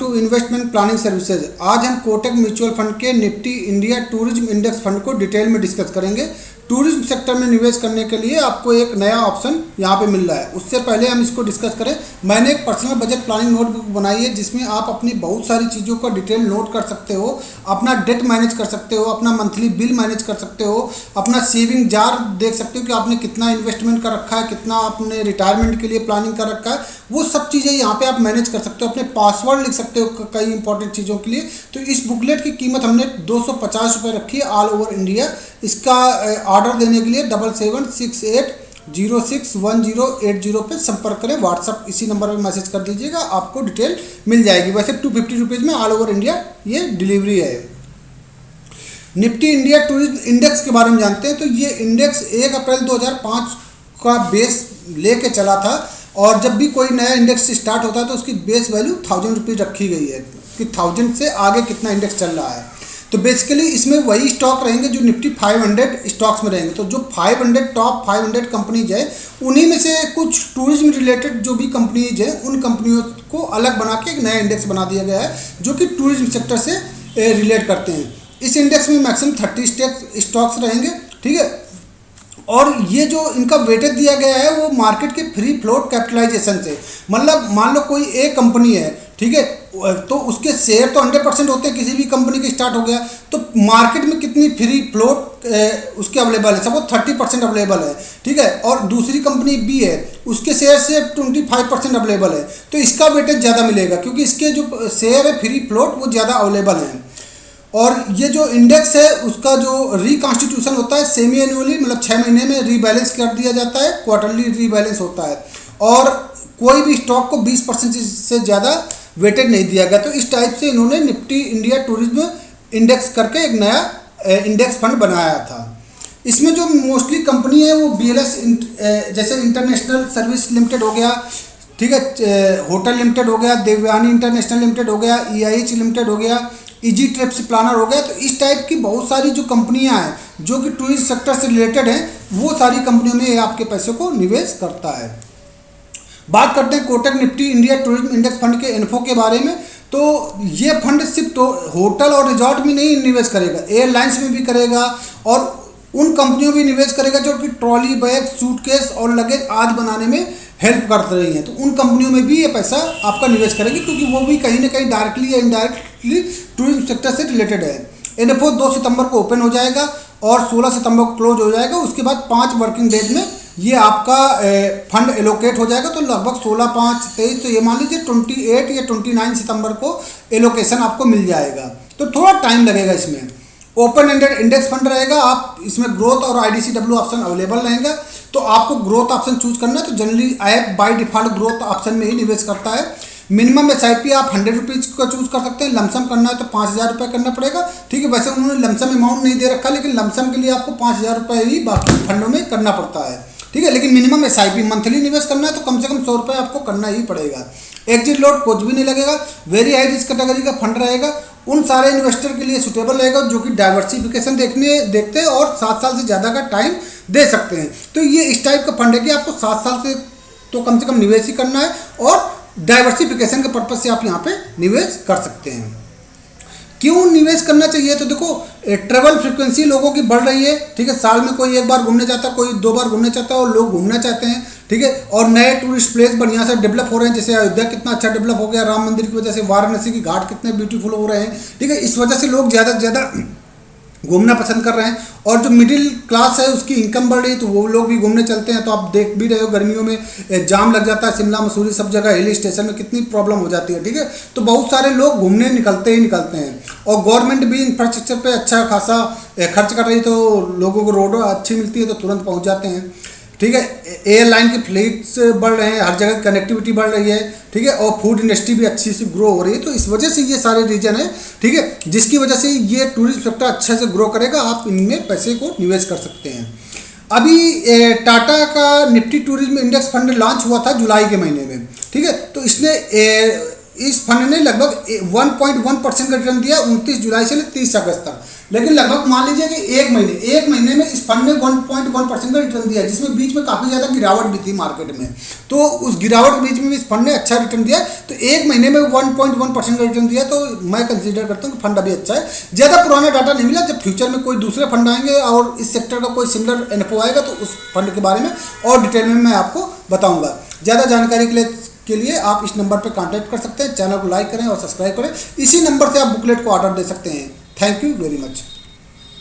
To investment planning services. आज हम Kotak mutual fund के Nifty India tourism index fund को डिटेल में डिस्कस करेंगे। टूरिज्म सेक्टर में निवेश करने के लिए आपको एक नया ऑप्शन यहाँ पे मिल रहा है। उससे पहले हम इसको डिस्कस करें, मैंने एक पर्सनल बजट प्लानिंग नोटबुक बनाई है जिसमें आप अपनी बहुत सारी चीज़ों का डिटेल नोट कर सकते हो, अपना डेट मैनेज कर सकते हो, अपना मंथली बिल मैनेज कर सकते हो, अपना सेविंग जार देख सकते हो कि आपने कितना इन्वेस्टमेंट कर रखा है, कितना आपने रिटायरमेंट के लिए प्लानिंग कर रखा है, वो सब चीज़ें यहाँ पे आप मैनेज कर सकते हो। अपने पासवर्ड लिख सकते हो कई इंपॉर्टेंट चीज़ों के लिए। तो इस बुकलेट की कीमत हमने 250 रुपये रखी है ऑल ओवर इंडिया। इसका ऑर्डर देने के लिए 7768061080 पे संपर्क करें। व्हाट्सअप इसी नंबर पर मैसेज कर दीजिएगा, आपको डिटेल मिल जाएगी। वैसे 250 रुपीज़ में ऑल ओवर इंडिया ये डिलीवरी है। निफ्टी इंडिया टूरिज्म इंडेक्स के बारे में जानते हैं। तो ये इंडेक्स 1 अप्रैल 2005 का बेस लेके चला था, और जब भी कोई नया इंडेक्स स्टार्ट होता है तो उसकी बेस वैल्यू 1000 रुपीज़ रखी गई है कि 1000 से आगे कितना इंडेक्स चल रहा है। तो बेसिकली इसमें वही स्टॉक रहेंगे जो निफ्टी 500 स्टॉक्स में रहेंगे। तो जो 500 टॉप 500 कंपनीज है, उन्हीं में से कुछ टूरिज्म रिलेटेड जो भी कंपनीज है, उन कंपनियों को अलग बना के एक नया इंडेक्स बना दिया गया है जो कि टूरिज्म सेक्टर से रिलेट करते हैं। इस इंडेक्स में मैक्सिमम 30 स्टॉक्स रहेंगे, ठीक है। और ये जो इनका वेटेज दिया गया है वो मार्केट के फ्री फ्लोट कैपिटलाइजेशन से, मतलब मान लो कोई एक कंपनी है, ठीक है, तो उसके शेयर तो 100% होते हैं, किसी भी कंपनी के स्टार्ट हो गया तो मार्केट में कितनी फ्री फ्लोट उसके अवेलेबल है, सपोज 30% अवेलेबल है, ठीक है, और दूसरी कंपनी बी है, उसके शेयर से 25% अवेलेबल है, तो इसका वेटेज ज़्यादा मिलेगा क्योंकि इसके जो शेयर है फ्री फ्लोट वो ज़्यादा अवेलेबल है। और ये जो इंडेक्स है उसका जो रिकॉन्स्टिट्यूशन होता है सेमी एनुअली, मतलब 6 महीने में रीबैलेंस कर दिया जाता है, क्वार्टरली रीबैलेंस होता है, और कोई भी स्टॉक को 20% से ज़्यादा वेटेज नहीं दिया गया। तो इस टाइप से इन्होंने निफ्टी इंडिया टूरिज्म इंडेक्स करके एक नया इंडेक्स फंड बनाया था। इसमें जो मोस्टली कंपनी है वो BLS जैसे इंटरनेशनल सर्विस लिमिटेड हो गया, ठीक है, होटल लिमिटेड हो गया, देवयानी इंटरनेशनल लिमिटेड हो गया, EIH लिमिटेड हो गया, इजी ट्रिप्स प्लानर हो गया। तो इस टाइप की बहुत सारी जो कंपनियां हैं जो कि टूरिस्ट सेक्टर से रिलेटेड हैं, वो सारी कंपनियों में आपके पैसे को निवेश करता है। बात करते हैं Kotak Nifty India tourism index fund के इन्फो के बारे में। तो ये फंड सिर्फ तो होटल और रिजॉर्ट में नहीं निवेश करेगा, एयरलाइंस में भी करेगा, और उन कंपनियों में निवेश करेगा जो कि ट्रॉली बैग, सूटकेस और लगेज आदि बनाने में हेल्प कर रही हैं। तो उन कंपनियों में भी ये पैसा आपका निवेश करेगी क्योंकि वो भी कहीं ना कहीं डायरेक्टली या इनडायरेक्टली टूरिज्म सेक्टर से रिलेटेड है। इन्फो 2 सितंबर को ओपन हो जाएगा और 16 सितंबर को क्लोज हो जाएगा। उसके बाद 5 वर्किंग डेज में ये आपका फंड एलोकेट हो जाएगा। तो लगभग 16, 5, 23, तो ये मान लीजिए 28 या 29 सितंबर को एलोकेशन आपको मिल जाएगा। तो थोड़ा टाइम लगेगा इसमें। ओपन एंडेड इंडेक्स फंड रहेगा, आप इसमें ग्रोथ और IDCW ऑप्शन अवेलेबल रहेगा। तो आपको ग्रोथ ऑप्शन चूज करना है, तो generally app by default growth option में ही निवेश करता है। मिनिमम SIP आप 100 रुपीज़ का चूज कर सकते हैं। लमसम करना है तो 5000 रुपये करना पड़ेगा, ठीक है। वैसे उन्होंने लमसम अमाउंट नहीं दे रखा, लेकिन लमसम के लिए आपको 5000 रुपये ही बाकी फंडों में करना पड़ता है, ठीक है। लेकिन मिनिमम SIP मंथली निवेश करना है तो कम से कम 100 रुपये आपको करना ही पड़ेगा। एग्जिट लोड कुछ भी नहीं लगेगा। वेरी हाई रिस्क कैटेगरी का फंड रहेगा, उन सारे इन्वेस्टर के लिए सुटेबल रहेगा जो कि डाइवर्सिफिकेशन देखते हैं और 7 साल से ज़्यादा का टाइम दे सकते हैं। तो ये इस टाइप का फंड है कि आपको 7 साल से तो कम से कम निवेश ही करना है, और डाइवर्सिफिकेशन के पर्पज़ से आप यहाँ पे निवेश कर सकते हैं। क्यों निवेश करना चाहिए? तो देखो, ट्रैवल फ्रीक्वेंसी लोगों की बढ़ रही है, ठीक है। साल में कोई 1 बार घूमने जाता है, कोई 2 बार घूमने चाहता है, और लोग घूमना चाहते हैं, ठीक है। और नए टूरिस्ट प्लेस बढ़िया से डेवलप हो रहे हैं, जैसे अयोध्या कितना अच्छा डेवलप हो गया राम मंदिर की वजह से, वाराणसी की घाट कितने ब्यूटीफुल हो रहे हैं, ठीक है। इस वजह से लोग ज़्यादा से ज़्यादा घूमना पसंद कर रहे हैं, और जो मिडिल क्लास है उसकी इनकम बढ़ रही है तो वो लोग भी घूमने चलते हैं। तो आप देख भी रहे हो गर्मियों में जाम लग जाता है, शिमला मसूरी सब जगह हिल स्टेशन में कितनी प्रॉब्लम हो जाती है, ठीक है। तो बहुत सारे लोग घूमने निकलते हैं, और गवर्नमेंट भी इंफ्रास्ट्रक्चर पे अच्छा खासा खर्च कर रही है, तो लोगों को रोड अच्छी मिलती है तो तुरंत पहुँच जाते हैं, ठीक है। एयरलाइन की फ्लाइट्स बढ़ रहे हैं, हर जगह कनेक्टिविटी बढ़ रही है, ठीक है, और फूड इंडस्ट्री भी अच्छी से ग्रो हो रही है। तो इस वजह से ये सारे रीजन है, ठीक है, जिसकी वजह से ये टूरिज्म सेक्टर अच्छे से ग्रो करेगा। आप इनमें पैसे को निवेश कर सकते हैं। अभी टाटा का Nifty tourism index fund launch हुआ था जुलाई के महीने में, ठीक है। तो इसने इस फंड ने लगभग 1.1% का रिटर्न दिया 29 जुलाई से 30 अगस्त तक। लेकिन लगभग मान लीजिए कि एक महीने में इस फंड ने 1.1% का रिटर्न दिया, जिसमें बीच में काफ़ी ज़्यादा गिरावट भी थी मार्केट में। तो उस गिरावट के बीच में भी इस फंड ने अच्छा रिटर्न दिया। तो एक महीने में 1.1% का रिटर्न दिया, तो मैं कंसीडर करता हूँ कि फंड अभी अच्छा है। ज़्यादा पुराना डाटा नहीं मिला, जब फ्यूचर में कोई दूसरे फंड आएंगे और इस सेक्टर का कोई सिमिलर इन्फो आएगा तो उस फंड के बारे में और डिटेल में मैं आपको बताऊँगा। ज़्यादा जानकारी के लिए आप इस नंबर पर कांटेक्ट कर सकते हैं। चैनल को लाइक करें और सब्सक्राइब करें। इसी नंबर से आप बुकलेट को ऑर्डर दे सकते हैं। Thank you very much.